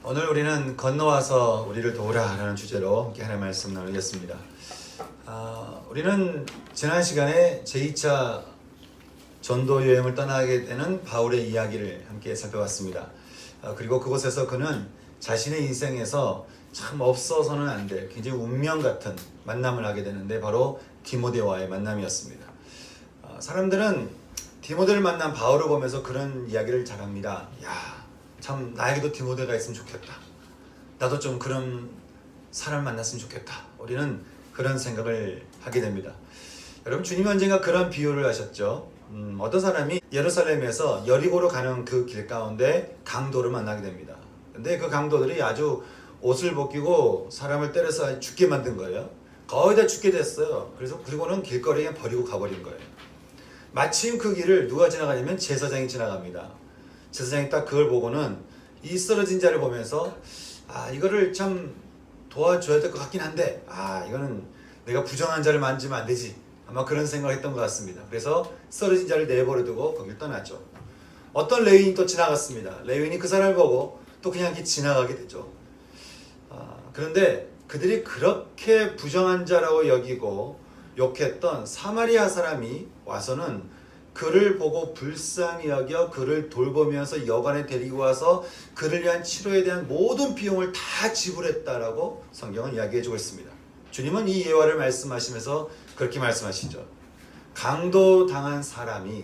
오늘 우리는 건너와서 우리를 도우라라는 주제로 함께 하나님의 말씀 나누겠습니다. 우리는 지난 시간에 제2차 전도 여행을 떠나게 되는 바울의 이야기를 함께 살펴봤습니다. 그리고 그곳에서 그는 자신의 인생에서 참 없어서는 안 될 굉장히 운명 같은 만남을 하게 되는데 바로 디모데와의 만남이었습니다. 사람들은 디모데를 만난 바울을 보면서 그런 이야기를 잘합니다. 참 나에게도 디모데가 있으면 좋겠다. 나도 좀 그런 사람을 만났으면 좋겠다. 우리는 그런 생각을 하게 됩니다. 여러분, 주님이 언젠가 그런 비유를 하셨죠. 어떤 사람이 예루살렘에서 여리고로 가는 그 길 가운데 강도를 만나게 됩니다. 근데 그 강도들이 아주 옷을 벗기고 사람을 때려서 죽게 만든 거예요. 거의 다 죽게 됐어요. 그리고는 길거리에 버리고 가버린 거예요. 마침 그 길을 누가 지나가냐면 제사장이 지나갑니다. 제사장이 딱 그걸 보고는 이 쓰러진 자를 보면서 이거를 참 도와줘야 될 것 같긴 한데 이거는 내가 부정한 자를 만지면 안 되지, 아마 그런 생각을 했던 것 같습니다. 그래서 쓰러진 자를 내버려두고 거길 떠났죠. 어떤 레위인이 또 지나갔습니다. 레위인이 그 사람을 보고 또 그냥 이렇게 지나가게 되죠. 그런데 그들이 그렇게 부정한 자라고 여기고 욕했던 사마리아 사람이 와서는 그를 보고 불쌍히 여겨 그를 돌보면서 여관에 데리고 와서 그를 위한 치료에 대한 모든 비용을 다 지불했다라고 성경은 이야기해주고 있습니다. 주님은 이 예화를 말씀하시면서 그렇게 말씀하시죠. 강도당한 사람이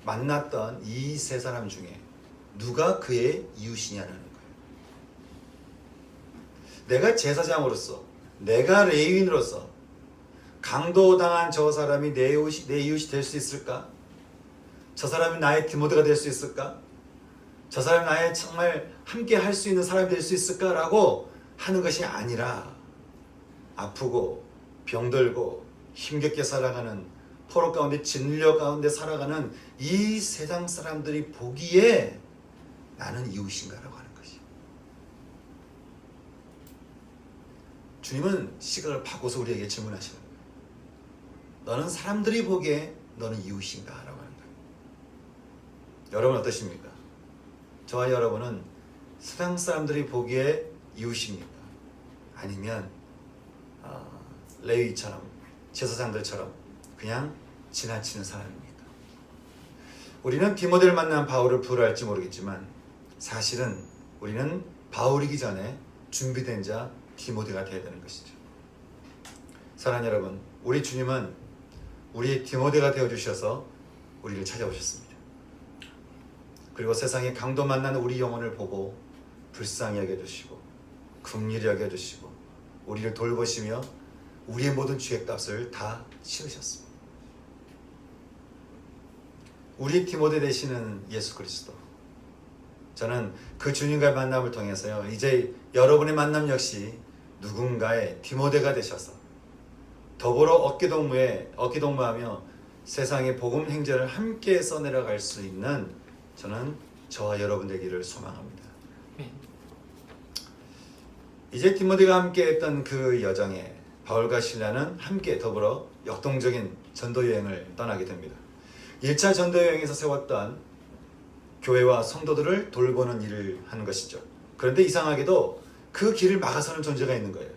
만났던 이 세 사람 중에 누가 그의 이웃이냐는 거예요. 내가 제사장으로서, 내가 레위인으로서 강도당한 저 사람이 내 이웃이 될 수 있을까? 저 사람이 나의 디모데가 될 수 있을까? 저 사람이 나의 정말 함께 할 수 있는 사람이 될 수 있을까라고 하는 것이 아니라 아프고 병들고 힘겹게 살아가는, 포로 가운데 진료 가운데 살아가는 이 세상 사람들이 보기에 나는 이웃인가라고 하는 것이. 주님은 시각을 바꿔서 우리에게 질문하시는 거예요. 너는 사람들이 보기에 너는 이웃인가? 라고 하는 거예요. 여러분 어떠십니까? 저와 여러분은 세상 사람들이 보기에 이웃입니까? 아니면 레위처럼, 제사장들처럼 그냥 지나치는 사람입니까? 우리는 디모데를 만난 바울을 부러워할지 모르겠지만 사실은 우리는 바울이기 전에 준비된 자 디모데가 되어야 되는 것이죠. 사랑하는 여러분, 우리 주님은 우리의 디모데가 되어주셔서 우리를 찾아오셨습니다. 그리고 세상에 강도 만나는 우리 영혼을 보고 불쌍히 여겨주시고 긍휼히 여겨주시고 우리를 돌보시며 우리의 모든 죄의 값을 다 치르셨습니다. 우리 디모데 되시는 예수 그리스도, 저는 그 주님과의 만남을 통해서요, 이제 여러분의 만남 역시 누군가의 디모데가 되셔서 더불어 어깨동무하며 세상의 복음 행전을 함께 써내려갈 수 있는 저는 저와 여러분 되기를 소망합니다. 이제 디모데가 함께 했던 그 여정에 바울과 실라는 함께 더불어 역동적인 전도여행을 떠나게 됩니다. 1차 전도여행에서 세웠던 교회와 성도들을 돌보는 일을 하는 것이죠. 그런데 이상하게도 그 길을 막아서는 존재가 있는 거예요.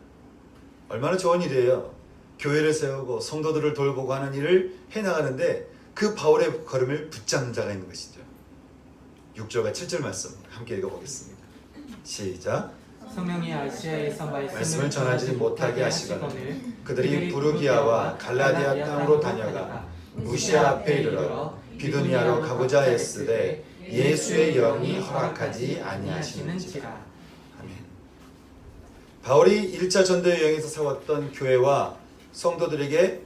얼마나 좋은 일이에요. 교회를 세우고 성도들을 돌보고 하는 일을 해나가는데 그 바울의 걸음을 붙잡는 자가 있는 것이죠. 6절과 7절 말씀 함께 읽어보겠습니다. 시작. 성령이 아시아에서 말씀을 전하지 못하게 하시거늘 그들이 부르기아와 갈라디아 땅으로 다녀가 무시아 앞에 이르러 비두니아로 가고자 했으되 예수의 영이 허락하지 아니하시는지라. 아멘. 바울이 1차 전도 여행에서 세웠던 교회와 성도들에게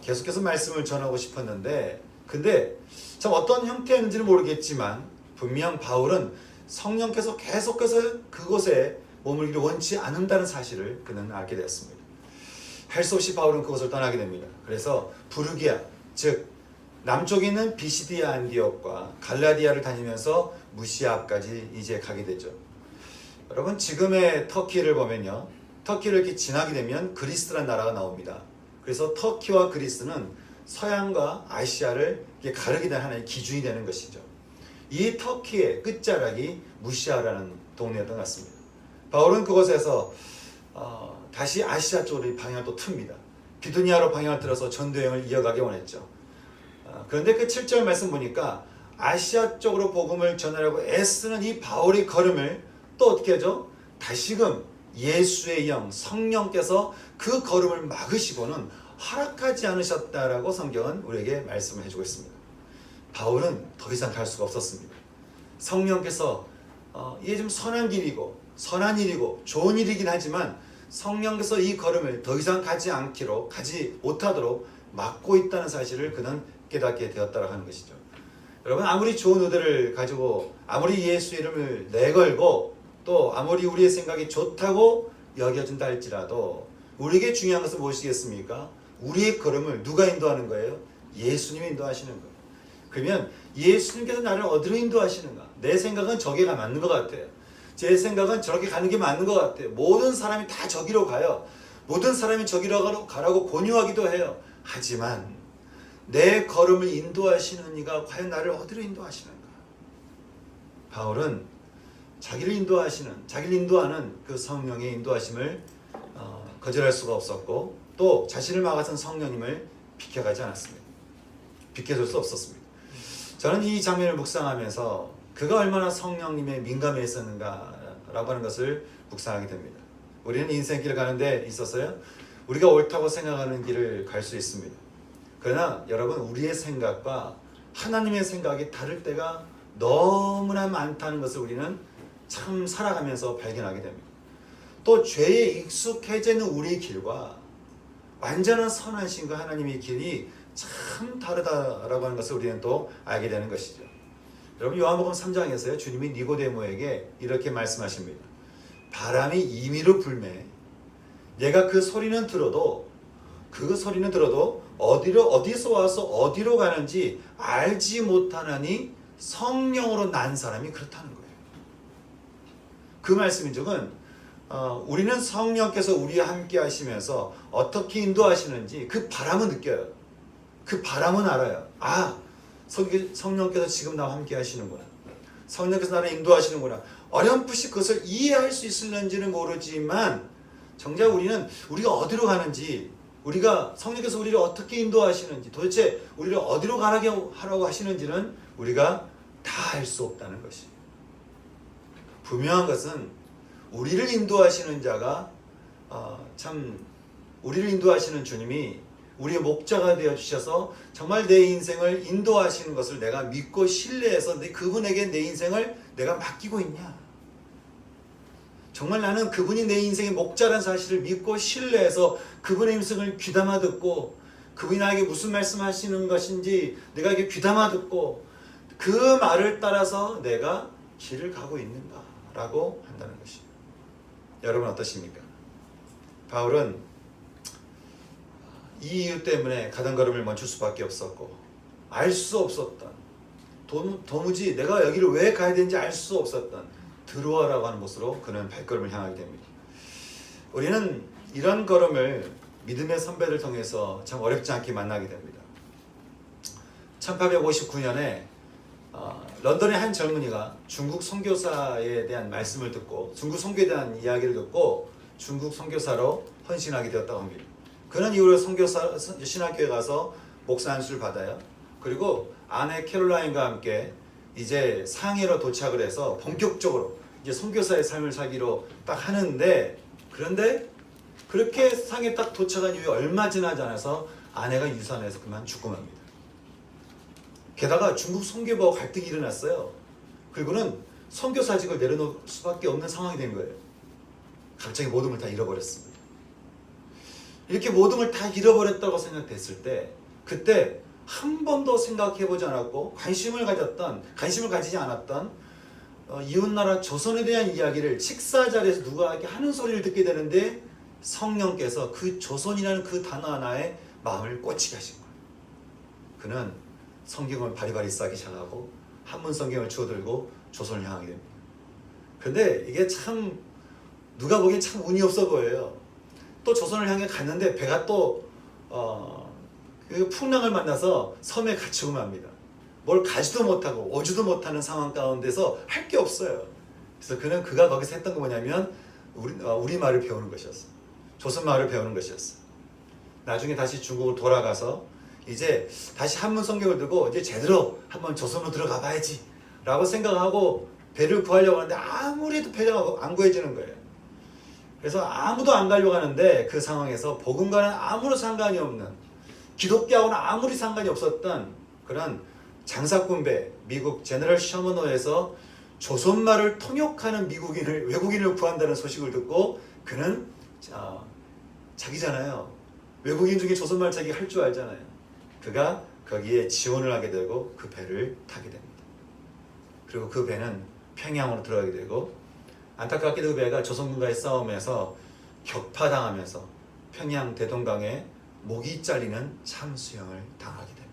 계속해서 말씀을 전하고 싶었는데, 근데 참 어떤 형태였는지는 모르겠지만 분명 바울은 성령께서 계속해서 그곳에 머물기를 원치 않는다는 사실을 그는 알게 되었습니다. 할 수 없이 바울은 그곳을 떠나게 됩니다. 그래서 부르기아, 즉 남쪽에 있는 비시디아 안디옥과 갈라디아를 다니면서 무시아 앞까지 이제 가게 되죠. 여러분, 지금의 터키를 보면요, 터키를 이렇게 지나게 되면 그리스라는 나라가 나옵니다. 그래서 터키와 그리스는 서양과 아시아를 가르게 되는 하나의 기준이 되는 것이죠. 이 터키의 끝자락이 무시아라는 동네였던 것 같습니다. 바울은 그곳에서 다시 아시아 쪽으로 방향을 또 틉니다. 비두니아로 방향을 틀어서 전도여행을 이어가기 원했죠. 그런데 그 7절 말씀 보니까 아시아 쪽으로 복음을 전하려고 애쓰는 이 바울의 걸음을 또 어떻게 하죠? 다시금 예수의 영, 성령께서 그 걸음을 막으시고는 허락하지 않으셨다라고 성경은 우리에게 말씀을 해주고 있습니다. 바울은 더 이상 갈 수가 없었습니다. 성령께서 이게 좀 선한 길이고 선한 일이고 좋은 일이긴 하지만 성령께서 이 걸음을 더 이상 가지 못하도록 막고 있다는 사실을 그는 깨닫게 되었다고 하는 것이죠. 여러분, 아무리 좋은 의도를 가지고 아무리 예수 이름을 내걸고 또 아무리 우리의 생각이 좋다고 여겨진다 할지라도 우리에게 중요한 것은 무엇이겠습니까? 우리의 걸음을 누가 인도하는 거예요? 예수님이 인도하시는 거예요. 그러면 예수님께서 나를 어디로 인도하시는가? 내 생각은 저기가 맞는 것 같아요. 제 생각은 저렇게 가는 게 맞는 것 같아요. 모든 사람이 다 저기로 가요. 모든 사람이 저기로 가라고 권유하기도 해요. 하지만 내 걸음을 인도하시는 이가 과연 나를 어디로 인도하시는가? 바울은 자기를 인도하는 그 성령의 인도하심을 거절할 수가 없었고 또 자신을 막아선 성령님을 비켜가지 않았습니다. 비켜줄 수 없었습니다. 저는 이 장면을 묵상하면서 그가 얼마나 성령님에 민감해 있었는가라고 하는 것을 묵상하게 됩니다. 우리는 인생길을 가는데 있어서요, 우리가 옳다고 생각하는 길을 갈 수 있습니다. 그러나 여러분, 우리의 생각과 하나님의 생각이 다를 때가 너무나 많다는 것을 우리는 참 살아가면서 발견하게 됩니다. 또 죄에 익숙해지는 우리의 길과 완전한 선하신과 하나님의 길이 참 다르다라고 하는 것을 우리는 또 알게 되는 것이죠. 여러분, 요한복음 3장에서요, 주님이 니고데모에게 이렇게 말씀하십니다. 바람이 임의로 불매 내가 그 소리는 들어도 어디서 와서 어디로 가는지 알지 못하나니 성령으로 난 사람이 그렇다는 거예요. 그 말씀인즉은 우리는 성령께서 우리와 함께 하시면서 어떻게 인도하시는지 그 바람은 느껴요. 그 바람은 알아요. 성령께서 지금 나와 함께 하시는구나. 성령께서 나를 인도하시는구나. 어렴풋이 그것을 이해할 수 있을는지는 모르지만 정작 우리가 어디로 가는지, 성령께서 우리를 어떻게 인도하시는지, 도대체 우리를 어디로 가라고 하시는지는 우리가 다 알 수 없다는 것이. 분명한 것은 우리를 인도하시는 자가 우리를 인도하시는 주님이 우리의 목자가 되어 주셔서 정말 내 인생을 인도하시는 것을 내가 믿고 신뢰해서 그분에게 내 인생을 내가 맡기고 있냐? 정말 나는 그분이 내 인생의 목자라는 사실을 믿고 신뢰해서 그분의 음성을 귀담아 듣고 그분이 나에게 무슨 말씀하시는 것인지 내가 이게 귀담아 듣고 그 말을 따라서 내가 길을 가고 있는가라고 한다는 것입니다. 여러분 어떠십니까? 바울은 이 이유 때문에 가던 걸음을 멈출 수밖에 없었고 알 수 없었던, 도무지 내가 여기를 왜 가야 되는지 알 수 없었던 들어와라고 하는 곳으로 그는 발걸음을 향하게 됩니다. 우리는 이런 걸음을 믿음의 선배를 통해서 참 어렵지 않게 만나게 됩니다. 1859년에 런던의 한 젊은이가 중국 선교사에 대한 말씀을 듣고 중국 선교에 대한 이야기를 듣고 중국 선교사로 헌신하게 되었다고 합니다. 그는 이후로 신학교에 가서 목사 안수를 받아요. 그리고 아내 캐롤라인과 함께 이제 상해로 도착을 해서 본격적으로 이제 선교사의 삶을 살기로 딱 하는데, 그런데 그렇게 상해 딱 도착한 이후에 얼마 지나지 않아서 아내가 유산해서 그만 죽고 맙니다. 게다가 중국 선교부와 갈등이 일어났어요. 그리고는 선교사직을 내려놓을 수밖에 없는 상황이 된 거예요. 갑자기 모든 걸 다 잃어버렸습니다. 이렇게 모든 걸 다 잃어버렸다고 생각됐을 때 그때 한 번도 생각해보지 않았고 관심을 가지지 않았던 이웃나라 조선에 대한 이야기를 식사 자리에서 누가 이렇게 하는 소리를 듣게 되는데 성령께서 그 조선이라는 그 단어 하나에 마음을 꽂히게 하신 거예요. 그는 성경을 바리바리 싸기 시작하고 한문 성경을 주워들고 조선을 향하게 됩니다. 그런데 이게 참 누가 보기엔 참 운이 없어 보여요. 또 조선을 향해 갔는데 배가 또 그 풍랑을 만나서 섬에 갇히고 맙니다. 뭘 가지도 못하고 오지도 못하는 상황 가운데서 할 게 없어요. 그래서 그가 거기서 했던 거 뭐냐면 우리 말을 배우는 것이었어. 조선 말을 배우는 것이었어. 나중에 다시 중국으로 돌아가서 이제 다시 한문 성경을 들고 이제 제대로 한번 조선으로 들어가 봐야지 라고 생각하고 배를 구하려고 하는데 아무리 배가 안 구해지는 거예요. 그래서 아무도 안 가려고 하는데 그 상황에서 복음과는 아무런 상관이 없는, 기독교하고는 아무리 상관이 없었던 그런 장사꾼배 미국 제너럴 셔먼호에서 조선말을 통역하는 외국인을 구한다는 소식을 듣고 그는 자기잖아요. 외국인 중에 조선말 자기 할 줄 알잖아요. 그가 거기에 지원을 하게 되고 그 배를 타게 됩니다. 그리고 그 배는 평양으로 들어가게 되고, 안타깝게도 그 배가 조선군과의 싸움에서 격파당하면서 평양 대동강에 목이 잘리는 참수형을 당하게 됩니다.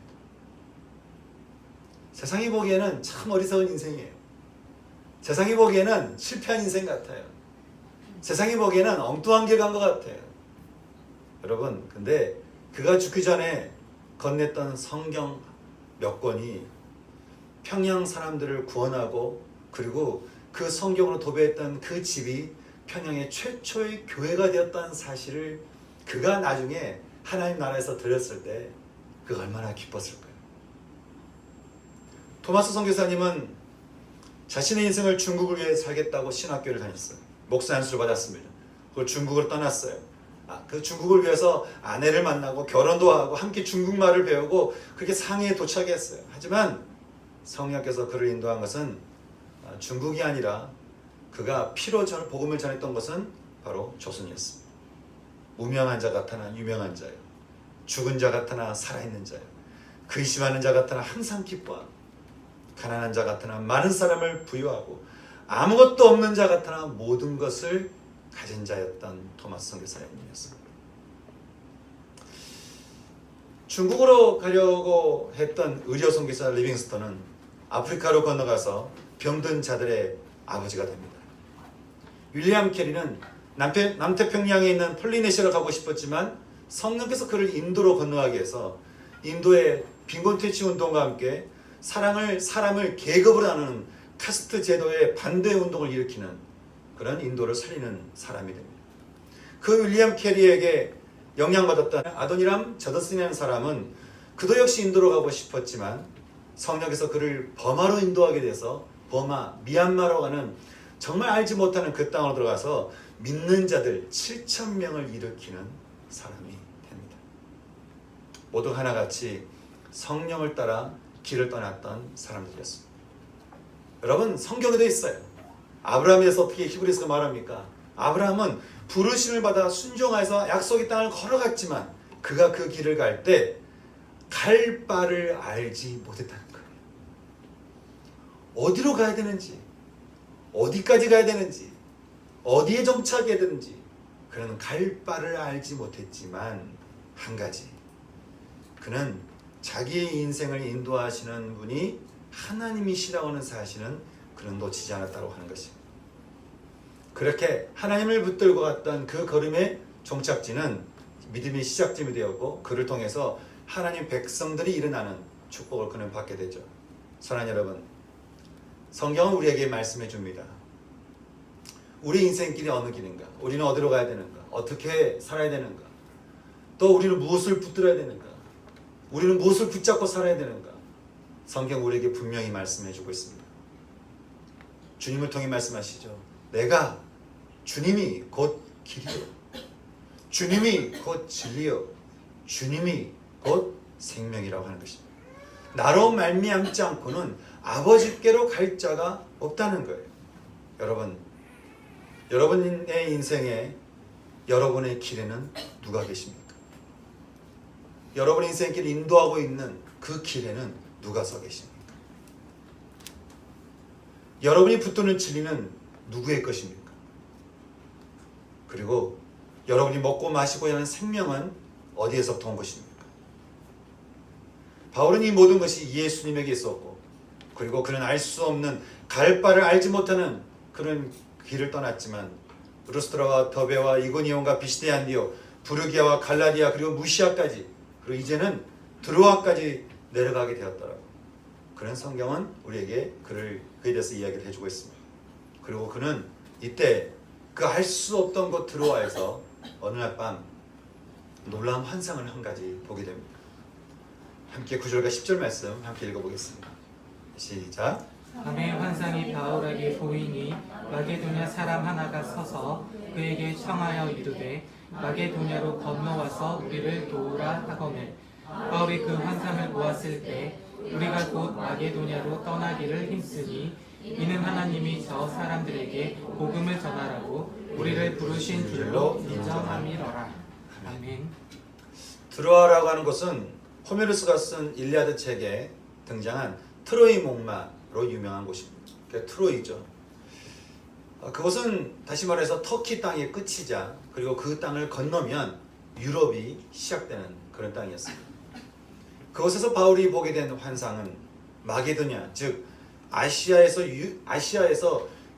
세상이 보기에는 참 어리석은 인생이에요. 세상이 보기에는 실패한 인생 같아요. 세상이 보기에는 엉뚱한 길 간 것 같아요. 여러분, 근데 그가 죽기 전에 건넸던 성경 몇 권이 평양 사람들을 구원하고, 그리고 그 성경으로 도배했던 그 집이 평양의 최초의 교회가 되었다는 사실을 그가 나중에 하나님 나라에서 들었을 때 그가 얼마나 기뻤을까요? 토마스 선교사님은 자신의 인생을 중국을 위해 살겠다고 신학교를 다녔어요. 목사 안수를 받았습니다. 그걸 중국으로 떠났어요. 그 중국을 위해서 아내를 만나고 결혼도 하고 함께 중국말을 배우고 그렇게 상해에 도착했어요. 하지만 성령께서 그를 인도한 것은 중국이 아니라 그가 피로 복음을 전했던 것은 바로 조선이었습니다. 무명한 자 같으나 유명한 자요, 죽은 자 같으나 살아있는 자요, 근심하는 자 같으나 항상 기뻐하고, 가난한 자 같으나 많은 사람을 부유하고, 아무것도 없는 자 같으나 모든 것을 가진 자였던 토마스 선교사님이었습니다. 중국으로 가려고 했던 의료 선교사 리빙스턴은 아프리카로 건너가서 병든 자들의 아버지가 됩니다. 윌리엄 캐리는 남태평양에 있는 폴리네시아로 가고 싶었지만 성령께서 그를 인도로 건너가게 해서 인도의 빈곤퇴치 운동과 함께 사람을 계급으로 나누는 카스트 제도의 반대 운동을 일으키는 그런 인도를 살리는 사람이 됩니다. 그 윌리엄 캐리에게 영향받았던 아도니람 저더슨이라는 사람은 그도 역시 인도로 가고 싶었지만 성령께서 그를 버마로 인도하게 돼서 미얀마로 가는 정말 알지 못하는 그 땅으로 들어가서 믿는 자들 7,000명을 일으키는 사람이 됩니다. 모두 하나같이 성령을 따라 길을 떠났던 사람들이었습니다. 여러분, 성경에도 있어요. 아브라함에 대해서 어떻게 히브리서가 말합니까? 아브라함은 부르심을 받아 순종하여서 약속의 땅을 걸어갔지만 그가 그 길을 갈 때 갈 바를 알지 못했다는 거예요. 어디로 가야 되는지, 어디까지 가야 되는지, 어디에 정착해야 되는지 그는 갈 바를 알지 못했지만 한 가지, 그는 자기의 인생을 인도하시는 분이 하나님이시라고 하는 사실은 그는 놓치지 않았다고 하는 것입니다. 그렇게 하나님을 붙들고 갔던 그 걸음의 종착지는 믿음의 시작점이 되었고, 그를 통해서 하나님 백성들이 일어나는 축복을 그는 받게 되죠. 사랑하는 여러분, 성경은 우리에게 말씀해 줍니다. 우리 인생길이 어느 길인가? 우리는 어디로 가야 되는가? 어떻게 살아야 되는가? 또 우리는 무엇을 붙들어야 되는가? 우리는 무엇을 붙잡고 살아야 되는가? 성경 우리에게 분명히 말씀해 주고 있습니다. 주님을 통해 말씀하시죠. 내가 주님이 곧 길이요, 주님이 곧 진리요, 주님이 곧 생명이라고 하는 것입니다. 나로 말미암지 않고는 아버지께로 갈 자가 없다는 거예요. 여러분의 인생에, 여러분의 길에는 누가 계십니까? 여러분의 인생길을 인도하고 있는 그 길에는 누가 서 계십니까? 여러분이 붙드는 진리는 누구의 것입니까? 그리고 여러분이 먹고 마시고 하는 생명은 어디에서부터 온 것입니까? 바울은 이 모든 것이 예수님에게 있었고, 그리고 그는 알 수 없는, 갈 바를 알지 못하는 그런 길을 떠났지만 루스트라와 더베와 이고니온과 비시데안디오, 부르기아와 갈라디아, 그리고 무시아까지, 그리고 이제는 드로아까지 내려가게 되었더라고. 그런 성경은 우리에게 그에 대해서 이야기를 해주고 있습니다. 그리고 그는 이때 그 알 수 없던 곳 드로아에서 어느 날 밤 놀라운 환상을 한 가지 보게 됩니다. 함께 9절과 10절 말씀 함께 읽어보겠습니다. 시작. 밤에 환상이 바울에게 보이니 마게도냐 사람 하나가 서서 그에게 청하여 이르되 마게도냐로 건너와서 우리를 도우라 하거늘 바울이 그 환상을 보았을 때 우리가 곧 마게도냐로 떠나기를 힘쓰니 이는 하나님이 저 사람들에게 복음을 전하라고 우리를 부르신 줄로 인정함이로라. 아멘. 드로아라고 하는 곳은 호메로스가 쓴 일리아드 책에 등장한 트로이 목마로 유명한 곳입니다. 그러니까 트로이죠. 그곳은 다시 말해서 터키 땅의 끝이자 그리고 그 땅을 건너면 유럽이 시작되는 그런 땅이었습니다. 그곳에서 바울이 보게 된 환상은 마게도냐, 즉 아시아에서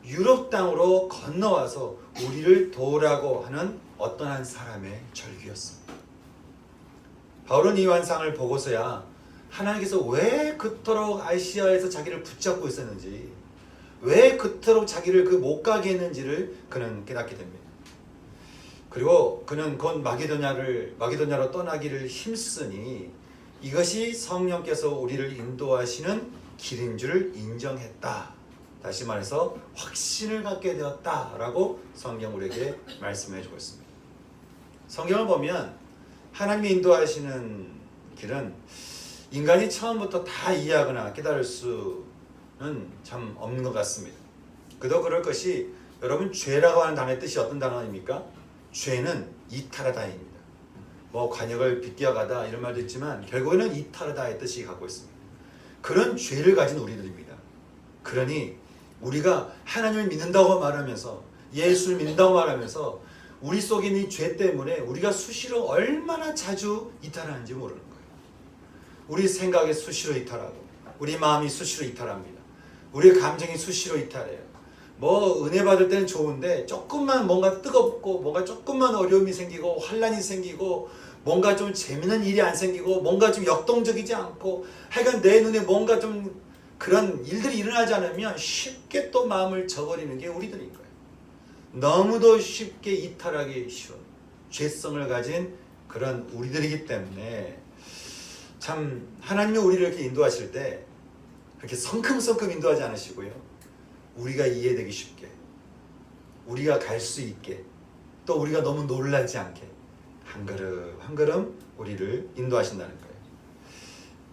유럽 땅으로 건너와서 우리를 도우라고 하는 어떤 한 사람의 절규였습니다. 바울은 이 환상을 보고서야 하나님께서 왜 그토록 아시아에서 자기를 붙잡고 있었는지, 왜 그토록 자기를 못 가게 했는지를 그는 깨닫게 됩니다. 그리고 그는 곧 마게도냐로 떠나기를 힘쓰니 이것이 성령께서 우리를 인도하시는 길인 줄 인정했다. 다시 말해서 확신을 갖게 되었다라고 성경 우리에게 말씀해 주고 있습니다. 성경을 보면 하나님이 인도하시는 길은 인간이 처음부터 다 이해하거나 깨달을 수는 참 없는 것 같습니다. 그도 그럴 것이 여러분 죄라고 하는 단어의 뜻이 어떤 단어입니까? 죄는 이타르다입니다. 뭐 관역을 빗겨가다 이런 말도 있지만 결국에는 이타르다의 뜻이 갖고 있습니다. 그런 죄를 가진 우리들입니다. 그러니 우리가 하나님을 믿는다고 말하면서 예수를 믿는다고 말하면서 우리 속에 있는 이 죄 때문에 우리가 수시로 얼마나 자주 이탈하는지 모르는 거예요. 우리 생각이 수시로 이탈하고 우리 마음이 수시로 이탈합니다. 우리의 감정이 수시로 이탈해요. 뭐 은혜 받을 때는 좋은데 조금만 뭔가 뜨겁고 뭔가 조금만 어려움이 생기고 환난이 생기고 뭔가 좀 재미있는 일이 안 생기고 뭔가 좀 역동적이지 않고 하여간 내 눈에 뭔가 좀 그런 일들이 일어나지 않으면 쉽게 또 마음을 저버리는 게 우리들인 거예요. 너무도 쉽게 이탈하기 쉬운 죄성을 가진 그런 우리들이기 때문에 참 하나님이 우리를 이렇게 인도하실 때 그렇게 성큼성큼 인도하지 않으시고요. 우리가 이해되기 쉽게, 우리가 갈 수 있게, 또 우리가 너무 놀라지 않게 한 걸음 한 걸음 우리를 인도하신다는 거예요.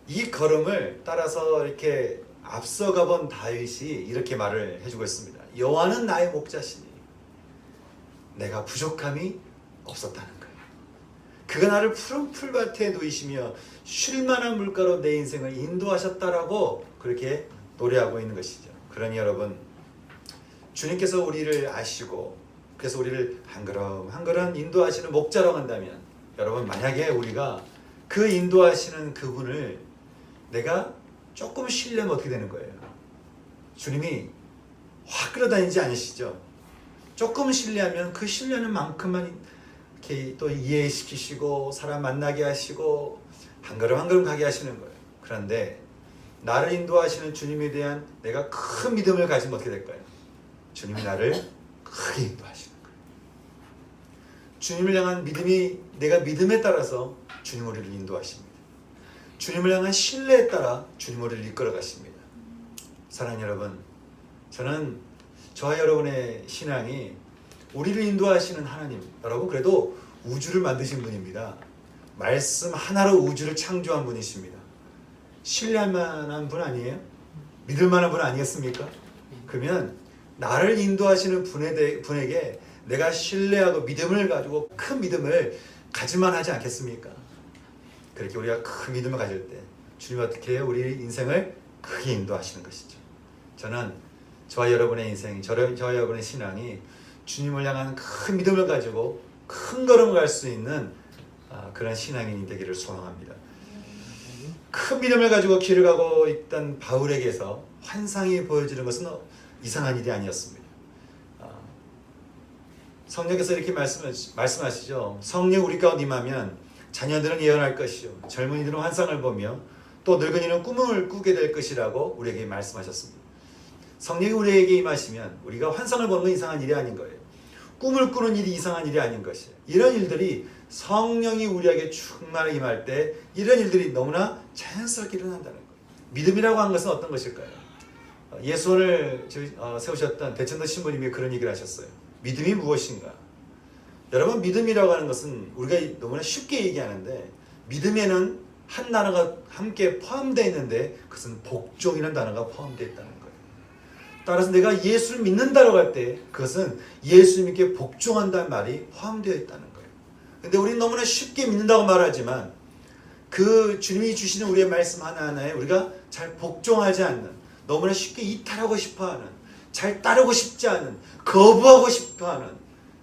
이 걸음을 따라서 이렇게 앞서가 본 다윗이 이렇게 말을 해주고 있습니다. 여호와는 나의 목자시니 내가 부족함이 없었다는 거예요. 그가 나를 푸른 풀밭에 누이시며 쉴만한 물가로 내 인생을 인도하셨다라고 그렇게 노래하고 있는 것이죠. 그러니 여러분, 주님께서 우리를 아시고 그래서 우리를 한 걸음 한 걸음 인도하시는 목자라고 한다면, 여러분 만약에 우리가 그 인도하시는 그분을 내가 조금 신뢰하면 어떻게 되는 거예요? 주님이 확 끌어다니지 않으시죠? 조금 신뢰하면 그 신뢰하는 만큼만 이렇게 또 이해시키시고 사람 만나게 하시고 한 걸음 한 걸음 가게 하시는 거예요. 그런데 나를 인도하시는 주님에 대한 내가 큰 믿음을 가지면 어떻게 될까요? 주님이 나를 크게 인도하시는 거예요. 주님을 향한 믿음이, 내가 믿음에 따라서 주님 우리를 인도하십니다. 주님을 향한 신뢰에 따라 주님 우리를 이끌어 가십니다. 사랑하는 여러분, 저는 저와 여러분의 신앙이 우리를 인도하시는 하나님, 여러분 그래도 우주를 만드신 분입니다. 말씀 하나로 우주를 창조한 분이십니다. 신뢰할 만한 분 아니에요? 믿을 만한 분 아니겠습니까? 그러면 나를 인도하시는 분에게 내가 신뢰하고 믿음을 가지고 큰 믿음을 가질만 하지 않겠습니까? 그렇게 우리가 큰 믿음을 가질 때 주님 어떻게 해요? 우리 인생을 크게 인도하시는 것이죠. 저는 저와 여러분의 인생, 저와 여러분의 신앙이 주님을 향한 큰 믿음을 가지고 큰 걸음을 갈 수 있는 그런 신앙인이 되기를 소망합니다. 큰 믿음을 가지고 길을 가고 있던 바울에게서 환상이 보여지는 것은 이상한 일이 아니었습니다. 성령께서 이렇게 말씀하시죠. 성령 우리 가운데 임하면 자녀들은 예언할 것이요 젊은이들은 환상을 보며 또 늙은이는 꿈을 꾸게 될 것이라고 우리에게 말씀하셨습니다. 성령이 우리에게 임하시면 우리가 환상을 보는 건 이상한 일이 아닌 거예요. 꿈을 꾸는 일이 이상한 일이 아닌 것이에요. 이런 일들이 성령이 우리에게 충만하게 임할 때 이런 일들이 너무나 자연스럽게 일어난다는 거예요. 믿음이라고 하는 것은 어떤 것일까요? 예수원을 세우셨던 대천도 신부님이 그런 얘기를 하셨어요. 믿음이 무엇인가? 여러분, 믿음이라고 하는 것은 우리가 너무나 쉽게 얘기하는데 믿음에는 한 단어가 함께 포함되어 있는데 그것은 복종이라는 단어가 포함되어 있다는 거예요. 따라서 내가 예수를 믿는다고 할 때 그것은 예수님께 복종한다는 말이 포함되어 있다는 거예요. 근데 우리는 너무나 쉽게 믿는다고 말하지만 그 주님이 주시는 우리의 말씀 하나하나에 우리가 잘 복종하지 않는, 너무나 쉽게 이탈하고 싶어하는, 잘 따르고 싶지 않은, 거부하고 싶어하는,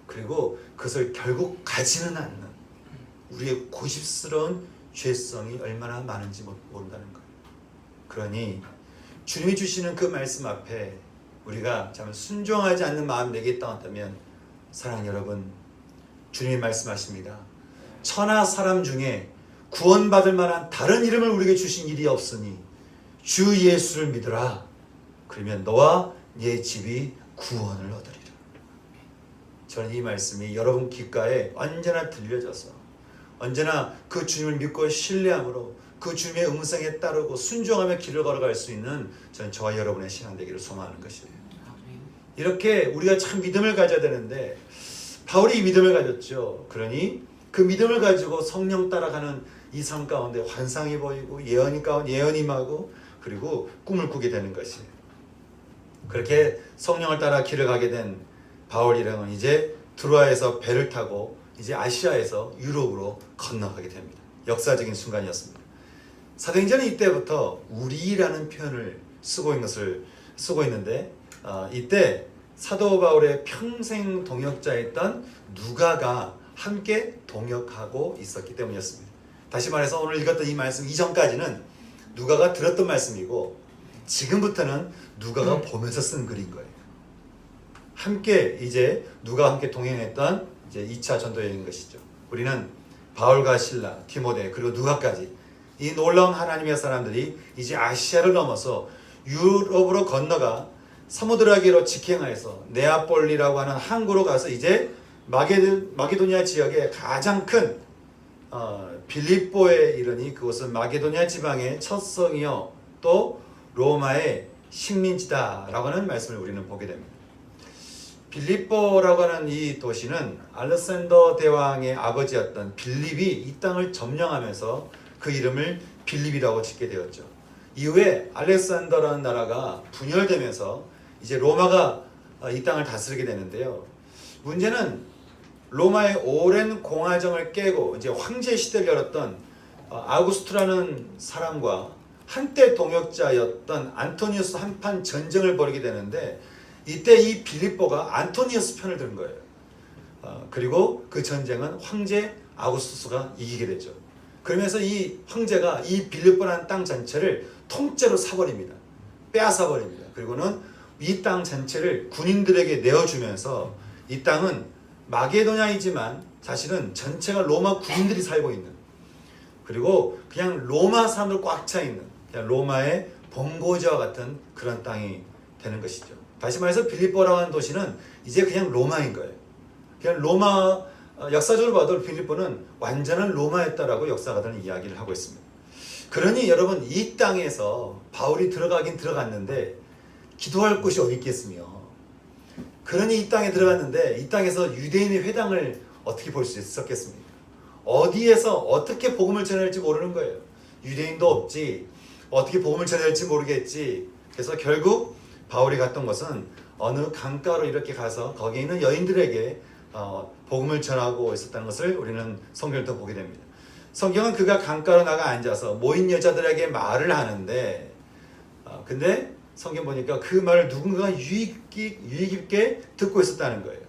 그리고 그것을 결국 가지는 않는 우리의 고집스러운 죄성이 얼마나 많은지 모른다는 거예요. 그러니 주님이 주시는 그 말씀 앞에 우리가 참 순종하지 않는 마음 내게 있다면, 사랑하는 여러분, 주님이 말씀하십니다. 천하 사람 중에 구원받을 만한 다른 이름을 우리에게 주신 일이 없으니 주 예수를 믿으라. 그러면 너와 네 집이 구원을 얻으리라. 저는 이 말씀이 여러분 귓가에 언제나 들려져서 언제나 그 주님을 믿고 신뢰함으로 그 주님의 음성에 따르고 순종하며 길을 걸어갈 수 있는 저는 저와 여러분의 신앙 되기를 소망하는 것이에요. 이렇게 우리가 참 믿음을 가져야 되는데 바울이 이 믿음을 가졌죠. 그러니 그 믿음을 가지고 성령 따라가는 이 삶 가운데 환상이 보이고 예언이 임하고 그리고 꿈을 꾸게 되는 것이에요. 그렇게 성령을 따라 길을 가게 된 바울이랑은 이제 트로아에서 배를 타고 이제 아시아에서 유럽으로 건너가게 됩니다. 역사적인 순간이었습니다. 사도행전은 이때부터 우리라는 표현을 쓰고 있는데 이때 사도 바울의 평생 동역자였던 누가가 함께 동역하고 있었기 때문이었습니다. 다시 말해서 오늘 읽었던 이 말씀 이전까지는 누가가 들었던 말씀이고 지금부터는 누가가 보면서 쓴 글인 거예요. 함께 이제 누가와 함께 동행했던 이제 2차 전도 여행인 것이죠. 우리는 바울과 실라, 디모데 그리고 누가까지 이 놀라운 하나님의 사람들이 이제 아시아를 넘어서 유럽으로 건너가 사무드라기로 직행하여서 네아폴리라고 하는 항구로 가서 이제 마게도니아 지역의 가장 큰 빌립보에 이르니 그곳은 마게도니아 지방의 첫 성이요 또 로마의 식민지다라고 하는 말씀을 우리는 보게 됩니다. 빌립보라고 하는 이 도시는 알렉산더 대왕의 아버지였던 빌립이 이 땅을 점령하면서 그 이름을 빌립이라고 짓게 되었죠. 이후에 알렉산더라는 나라가 분열되면서 이제 로마가 이 땅을 다스리게 되는데요. 문제는 로마의 오랜 공화정을 깨고 이제 황제 시대를 열었던 아우구스투라는 사람과 한때 동역자였던 안토니우스 한판 전쟁을 벌이게 되는데 이때 이 빌립보가 안토니우스 편을 든 거예요. 그리고 그 전쟁은 황제 아우구스투스가 이기게 되죠. 그러면서 이 황제가 이 빌립보라는 땅 전체를 통째로 사버립니다. 빼앗아 버립니다. 그리고는 이 땅 전체를 군인들에게 내어주면서 이 땅은 마게도냐이지만 사실은 전체가 로마 군인들이 살고 있는, 그리고 그냥 로마 사람들 꽉 차 있는 그냥 로마의 본고지와 같은 그런 땅이 되는 것이죠. 다시 말해서 빌립보라고 하는 도시는 이제 그냥 로마인 거예요. 그냥 로마, 역사적으로 봐도 빌립보는 완전한 로마였다라고 역사가들은 이야기를 하고 있습니다. 그러니 여러분 이 땅에서 바울이 들어가긴 들어갔는데 기도할 곳이 어디 있겠으며, 그러니 이 땅에 들어갔는데 이 땅에서 유대인의 회당을 어떻게 볼 수 있었겠습니까? 어디에서 어떻게 복음을 전해야 할지 모르는 거예요. 유대인도 없지, 어떻게 복음을 전해야 할지 모르겠지. 그래서 결국 바울이 갔던 것은 어느 강가로 이렇게 가서 거기에 있는 여인들에게 복음을 전하고 있었다는 것을 우리는 성경을 또 보게 됩니다. 성경은 그가 강가로 나가 앉아서 모인 여자들에게 말을 하는데 근데 성경 보니까 그 말을 누군가가 유익 깊게 듣고 있었다는 거예요.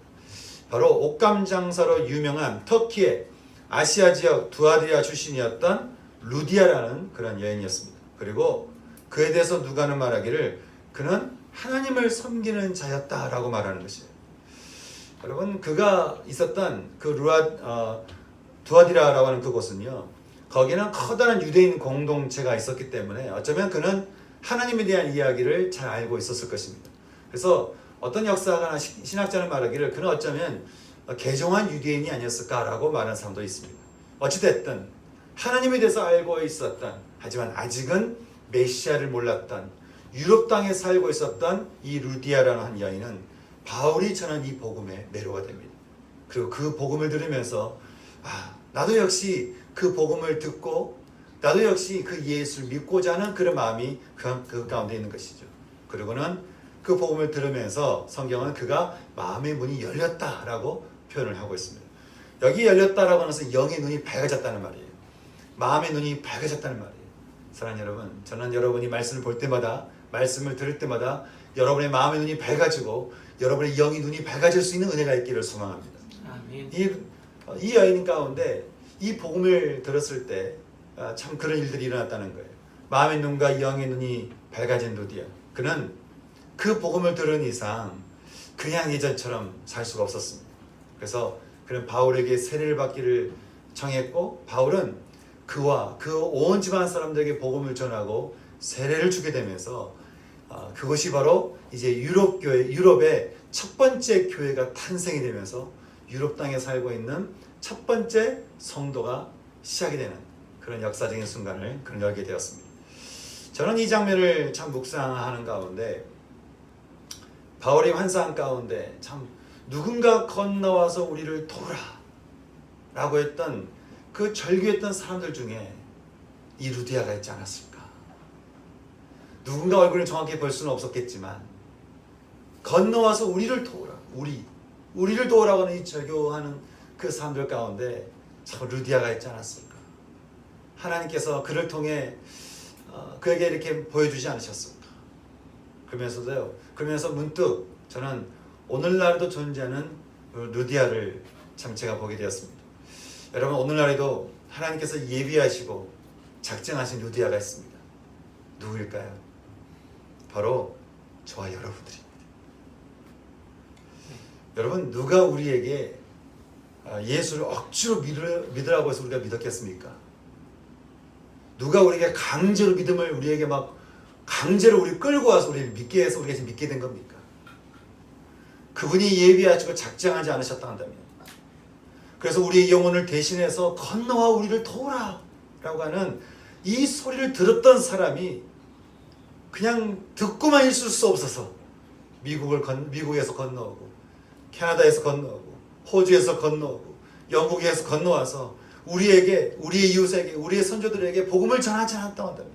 바로 옷감 장사로 유명한 터키의 아시아 지역 두아디라 출신이었던 루디아라는 그런 여인이었습니다. 그리고 그에 대해서 누가는 말하기를 그는 하나님을 섬기는 자였다라고 말하는 것이에요. 여러분 그가 있었던 그 두아디라라고 하는 그곳은요, 거기는 커다란 유대인 공동체가 있었기 때문에 어쩌면 그는 하나님에 대한 이야기를 잘 알고 있었을 것입니다. 그래서 어떤 역사가나 신학자는 말하기를 그는 어쩌면 개종한 유대인이 아니었을까라고 말하는 사람도 있습니다. 어찌됐든 하나님에 대해서 알고 있었던, 하지만 아직은 메시아를 몰랐던 유럽 땅에 살고 있었던 이 루디아라는 한 여인은 바울이 전한 이 복음에 매료가 됩니다. 그리고 그 복음을 들으면서 나도 역시 그 복음을 듣고 나도 역시 그 예수를 믿고자 하는 그런 마음이 그 가운데 있는 것이죠. 그리고는 그 복음을 들으면서 성경은 그가 마음의 문이 열렸다라고 표현을 하고 있습니다. 여기 열렸다라고 하면서 영의 눈이 밝아졌다는 말이에요. 마음의 눈이 밝아졌다는 말이에요. 사랑하는 여러분, 저는 여러분이 말씀을 볼 때마다, 말씀을 들을 때마다 여러분의 마음의 눈이 밝아지고 여러분의 영의 눈이 밝아질 수 있는 은혜가 있기를 소망합니다. 아멘. 이 여인 가운데 이 복음을 들었을 때 참 그런 일들이 일어났다는 거예요. 마음의 눈과 영의 눈이 밝아진 루디아. 그는 그 복음을 들은 이상 그냥 예전처럼 살 수가 없었습니다. 그래서 그는 바울에게 세례를 받기를 청했고, 바울은 그와 그 온 집안 사람들에게 복음을 전하고 세례를 주게 되면서 그것이 바로 이제 유럽의 첫 번째 교회가 탄생이 되면서 유럽 땅에 살고 있는 첫 번째 성도가 시작이 되는 그런 역사적인 순간을 그는 열게 되었습니다. 저는 이 장면을 참 묵상하는 가운데, 바울의 환상 가운데 참 누군가 건너와서 우리를 도우라 라고 했던 그 절규했던 사람들 중에 이 루디아가 있지 않았을까. 누군가 얼굴을 정확히 볼 수는 없었겠지만 건너와서 우리를 도우라, 우리를 도우라고 하는 이 절규하는 그 사람들 가운데 참 루디아가 있지 않았을까. 하나님께서 그를 통해 그에게 이렇게 보여주지 않으셨을까. 그러면서 문득 저는 오늘날도 존재하는 루디아를 참 제가 보게 되었습니다. 여러분, 오늘날에도 하나님께서 예비하시고 작정하신 루디아가 있습니다. 누구일까요? 바로 저와 여러분들입니다. 여러분, 누가 우리에게 예수를 억지로 믿으라고 해서 우리가 믿었겠습니까? 누가 우리에게 강제로 믿음을 우리에게 막 강제로 우리 끌고 와서 우리를 믿게 해서 우리가 지금 믿게 된 겁니까? 그분이 예비하시고 작정하지 않으셨다 한다면, 그래서 우리의 영혼을 대신해서 건너와 우리를 도우라 라고 하는 이 소리를 들었던 사람이 그냥 듣고만 있을 수 없어서 미국에서 건너오고, 캐나다에서 건너오고, 호주에서 건너오고, 영국에서 건너와서 우리에게, 우리의 이웃에게, 우리의 선조들에게 복음을 전하지 않았다 한다면,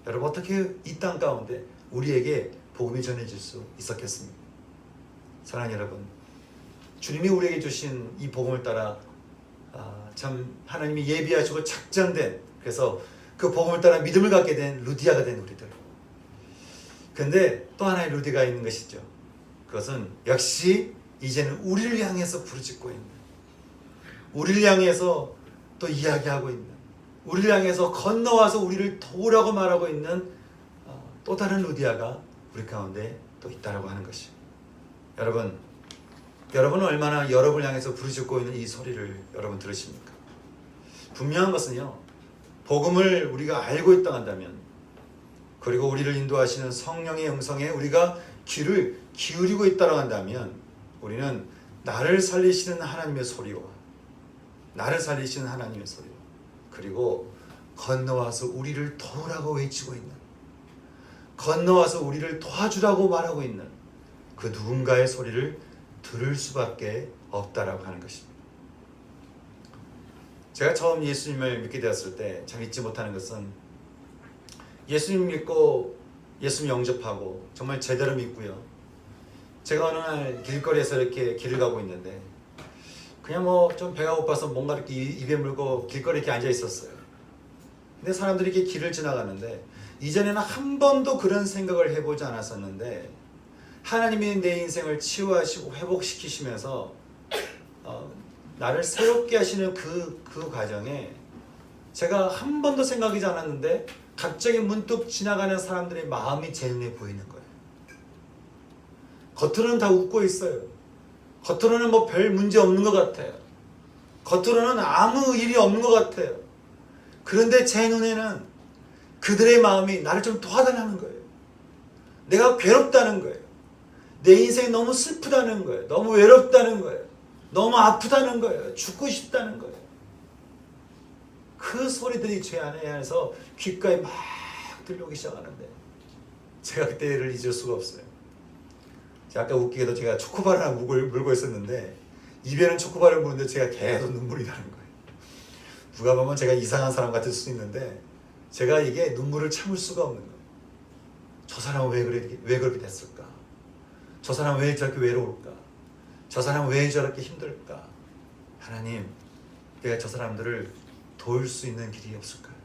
여러분, 어떻게 이 땅 가운데 우리에게 복음이 전해질 수 있었겠습니까? 사랑하는 여러분, 주님이 우리에게 주신 이 복음을 따라 참 하나님이 예비하시고 작정된, 그래서 그 복음을 따라 믿음을 갖게 된 루디아가 된 우리들. 근데 또 하나의 루디가 있는 것이죠. 그것은 역시 이제는 우리를 향해서 부르짖고 있는, 우리를 향해서 또 이야기하고 있는, 우리를 향해서 건너와서 우리를 도우라고 말하고 있는 또 다른 루디아가 우리 가운데 또 있다라고 하는 것이죠. 여러분은 얼마나 여러분을 향해서 부르짖고 있는 이 소리를 여러분 들으십니까? 분명한 것은요, 복음을 우리가 알고 있다 한다면, 그리고 우리를 인도하시는 성령의 음성에 우리가 귀를 기울이고 있다고 한다면, 우리는 나를 살리시는 하나님의 소리와 그리고 건너와서 우리를 도우라고 외치고 있는, 건너와서 우리를 도와주라고 말하고 있는 그 누군가의 소리를 들을 수밖에 없다라고 하는 것입니다. 제가 처음 예수님을 믿게 되었을 때 참 잊지 못하는 것은, 예수님 믿고 예수님 영접하고 정말 제대로 믿고요, 제가 어느 날 길거리에서 이렇게 길을 가고 있는데 그냥 좀 배가 고파서 뭔가 이렇게 입에 물고 길거리에 이렇게 앉아 있었어요. 근데 사람들이 이렇게 길을 지나가는데, 이전에는 한 번도 그런 생각을 해보지 않았었는데 하나님이 내 인생을 치유하시고 회복시키시면서 나를 새롭게 하시는 그 과정에 제가 한 번도 생각하지 않았는데 갑자기 문득 지나가는 사람들의 마음이 제 눈에 보이는 거예요. 겉으로는 다 웃고 있어요. 겉으로는 별 문제 없는 것 같아요. 겉으로는 아무 일이 없는 것 같아요. 그런데 제 눈에는 그들의 마음이 나를 좀 도와달라는 거예요. 내가 괴롭다는 거예요. 내 인생이 너무 슬프다는 거예요. 너무 외롭다는 거예요. 너무 아프다는 거예요. 죽고 싶다는 거예요. 그 소리들이 제 안에서 귓가에 막 들려오기 시작하는데 제가 그때를 잊을 수가 없어요. 아까 웃기게도 제가 초코바를 하나 물고 있었는데 입에는 초코바를 물는데 제가 계속 눈물이 나는 거예요. 누가 보면 제가 이상한 사람 같을 수 있는데 제가 이게 눈물을 참을 수가 없는 거예요. 저 사람은 왜 그렇게 됐을까? 저 사람은 왜 저렇게 외로울까? 저 사람은 왜 저렇게 힘들까? 하나님, 내가 저 사람들을 도울 수 있는 길이 없을까요?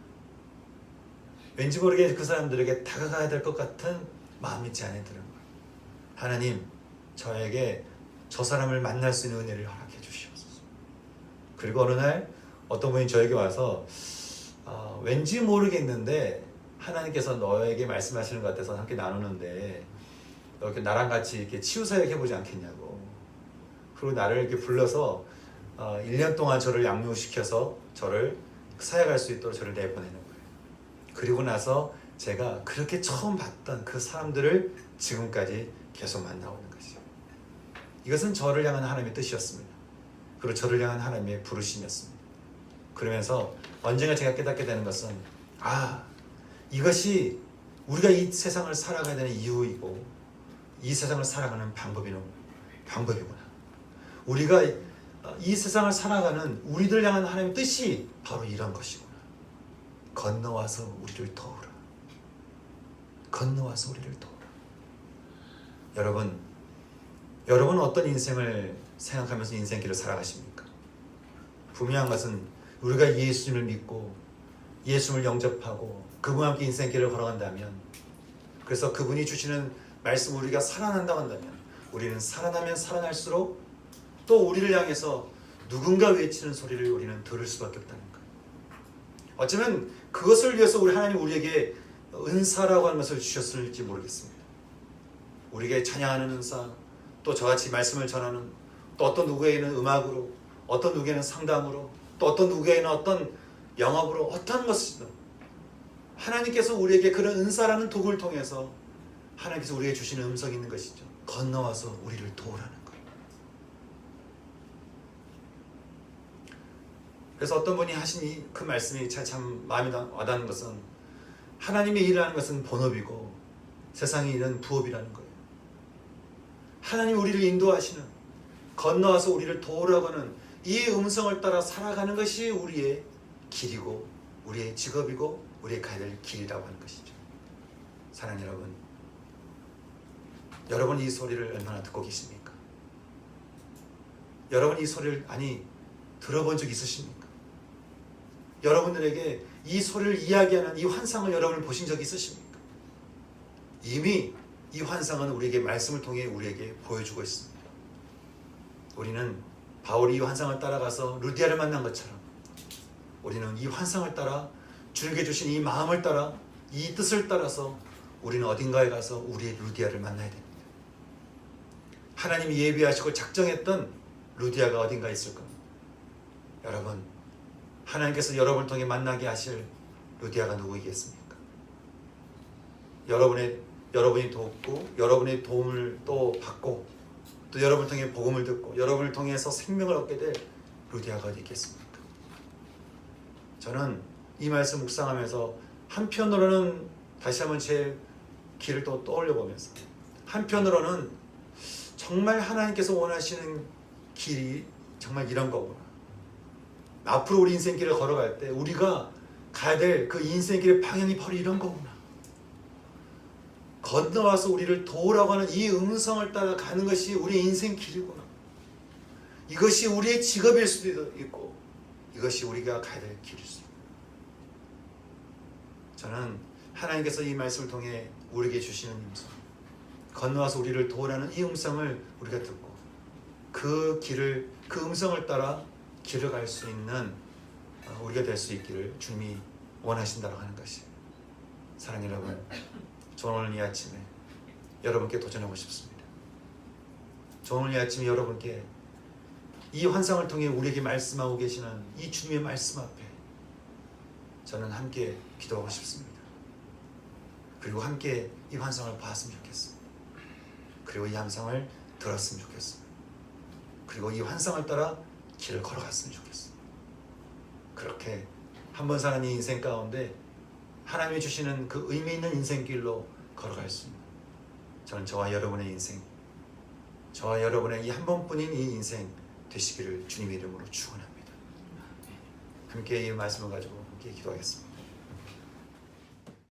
왠지 모르게 그 사람들에게 다가가야 될 것 같은 마음이 제 안에 드는 거예요. 하나님, 저에게 저 사람을 만날 수 있는 은혜를 허락해 주시옵소서. 그리고 어느 날 어떤 분이 저에게 와서 왠지 모르겠는데 하나님께서 너에게 말씀하시는 것 같아서 함께 나누는데 이렇게 나랑 같이 이렇게 치유사역 해보지 않겠냐고. 그리고 나를 이렇게 불러서 1년 동안 저를 양육시켜서 저를 사역할 수 있도록 저를 내보내는 거예요. 그리고 나서 제가 그렇게 처음 봤던 그 사람들을 지금까지 계속 만나오는 것이죠. 이것은 저를 향한 하나님의 뜻이었습니다. 그리고 저를 향한 하나님의 부르심이었습니다. 그러면서 언젠가 제가 깨닫게 되는 것은 이것이 우리가 이 세상을 살아가야 되는 이유이고 이 세상을 살아가는 방법이구나. 우리가 이 세상을 살아가는 우리들 향한 하나님의 뜻이 바로 이런 것이구나. 건너와서 우리를 도우라. 건너와서 우리를 도우라. 여러분 어떤 인생을 생각하면서 인생길을 살아가십니까? 분명한 것은 우리가 예수님을 믿고 예수님을 영접하고 그분과 함께 인생길을 걸어간다면, 그래서 그분이 주시는 말씀 우리가 살아난다고 한다면 우리는 살아나면 살아날수록 또 우리를 향해서 누군가 외치는 소리를 우리는 들을 수밖에 없다는 거예요. 어쩌면 그것을 위해서 하나님 우리에게 은사라고 하는 것을 주셨을지 모르겠습니다. 우리에게 찬양하는 은사, 또 저같이 말씀을 전하는, 또 어떤 누구에게는 음악으로, 어떤 누구에게는 상담으로, 또 어떤 누구에게는 어떤 영업으로, 어떤 것이든 하나님께서 우리에게 그런 은사라는 도구를 통해서 하나님께서 우리에게 주시는 음성이 있는 것이죠. 건너와서 우리를 도우라는 거예요. 그래서 어떤 분이 하신 그 말씀이 참 마음에 와닿는 것은, 하나님의 일하는 것은 본업이고 세상의 일은 부업이라는 거예요. 하나님 우리를 인도하시는, 건너와서 우리를 도우라고 하는 이 음성을 따라 살아가는 것이 우리의 길이고 우리의 직업이고 우리의 가야 될 길이라고 하는 것이죠. 사랑하는 여러분 이 소리를 얼마나 듣고 계십니까? 여러분 이 소리를 들어본 적 있으십니까? 여러분들에게 이 소리를 이야기하는 이 환상을 여러분 보신 적 있으십니까? 이미 이 환상은 우리에게 말씀을 통해 우리에게 보여주고 있습니다. 우리는 바울이 이 환상을 따라가서 루디아를 만난 것처럼 우리는 이 환상을 따라 주님께 주신 이 마음을 따라 이 뜻을 따라서 우리는 어딘가에 가서 우리의 루디아를 만나야 됩니다. 하나님이 예비하시고 작정했던 루디아가 어딘가에 있을 겁니다. 여러분, 하나님께서 여러분을 통해 만나게 하실 루디아가 누구이겠습니까? 여러분이 돕고 여러분의 도움을 또 받고 또 여러분을 통해 복음을 듣고 여러분을 통해서 생명을 얻게 될 루디아가 어디 있겠습니까? 저는 이 말씀 묵상하면서 한편으로는 다시 한번 제 길을 또 떠올려 보면서, 한편으로는 정말 하나님께서 원하시는 길이 정말 이런 거구나. 앞으로 우리 인생길을 걸어갈 때 우리가 가야 될 그 인생길의 방향이 바로 이런 거구나. 건너와서 우리를 도우라고 하는 이 음성을 따라 가는 것이 우리의 인생길이구나. 이것이 우리의 직업일 수도 있고 이것이 우리가 가야 될 길일 수도 있고, 저는 하나님께서 이 말씀을 통해 우리에게 주시는 음성, 건너와서 우리를 도우라는 이 음성을 우리가 듣고 그 음성을 따라 길을 갈 수 있는 우리가 될 수 있기를 주님이 원하신다고 하는 것이에요. 사랑하는 여러분, 저는 오늘 이 아침에 여러분께 도전하고 싶습니다. 저는 오늘 이 아침에 여러분께 이 환상을 통해 우리에게 말씀하고 계시는 이 주님의 말씀 앞에 저는 함께 기도하고 싶습니다. 그리고 함께 이 환상을 봤으면 좋겠습니다. 그리고 이 함성을 들었으면 좋겠어. 그리고 이 환상을 따라 길을 걸어갔으면 좋겠어. 그렇게 한 번 사는 이 인생 가운데 하나님이 주시는 그 의미 있는 인생길로 걸어갈 수 있는, 저는 저와 여러분의 인생, 저와 여러분의 이 한 번뿐인 이 인생 되시기를 주님의 이름으로 축원합니다. 함께 이 말씀을 가지고 함께 기도하겠습니다.